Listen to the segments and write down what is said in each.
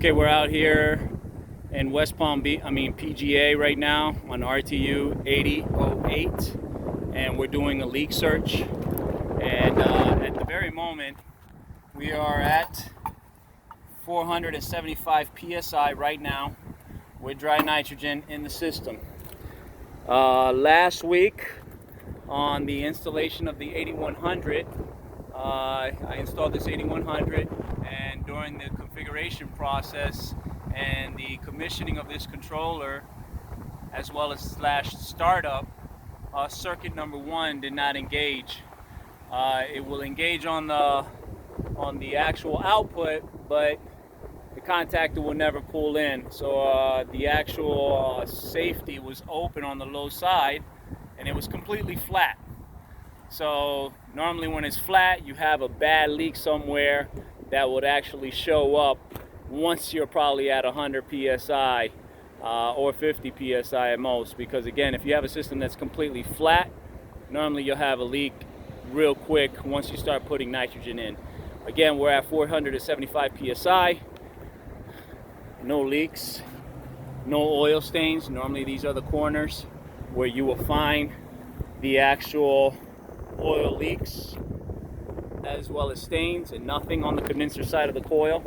Okay, we're out here in West Palm Beach, PGA right now on RTU 8008, and we're doing a leak search. And at the very moment, we are at 475 psi right now with dry nitrogen in the system. Last week on the installation of the 8100, I installed this 8100, and during the configuration process and the commissioning of this controller, as well as startup, circuit number 1 did not engage. It will engage on the actual output, but the contactor will never pull in. So the actual safety was open on the low side, and it was completely flat. So normally when it's flat, you have a bad leak somewhere that would actually show up once you're probably at 100 psi or 50 psi at most. Because again, if you have a system that's completely flat, normally you'll have a leak real quick once you start putting nitrogen in. Again, we're at 475 psi. No leaks, no oil stains. Normally these are the corners where you will find the actual oil leaks, as well as stains, and nothing on the condenser side of the coil.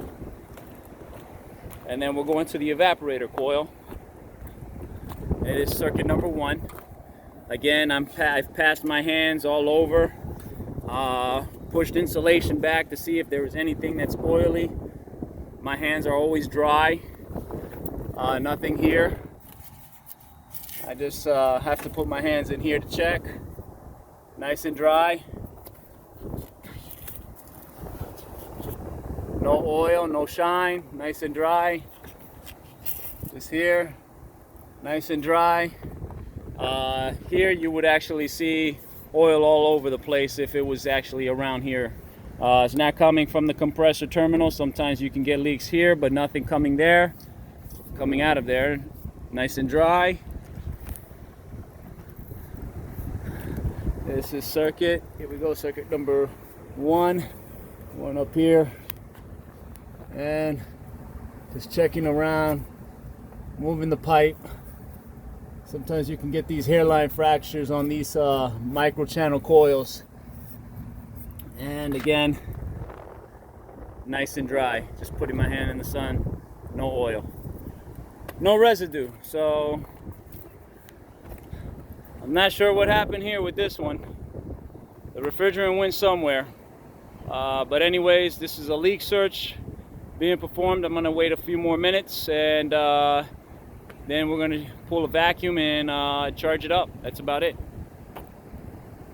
And then we'll go into the evaporator coil. It is circuit number 1. Again, I've passed my hands all over, pushed insulation back to see if there was anything that's oily. My hands are always dry. Nothing here. I just have to put my hands in here to check. Nice and dry. No oil, no shine. Nice and dry. Just here. Nice and dry. Here you would actually see oil all over the place if it was actually around here. It's not coming from the compressor terminal. Sometimes you can get leaks here, but nothing coming there. Coming out of there. Nice and dry. This is circuit. Here we go, circuit number 1. One up here. And just checking around, moving the pipe. Sometimes you can get these hairline fractures on these micro channel coils. And again, nice and dry. Just putting my hand in the sun. No oil. No residue. So I'm not sure what happened here with this one. The refrigerant went somewhere. But anyways, this is a leak search being performed. I'm gonna wait a few more minutes, and then we're gonna pull a vacuum and charge it up. That's about it.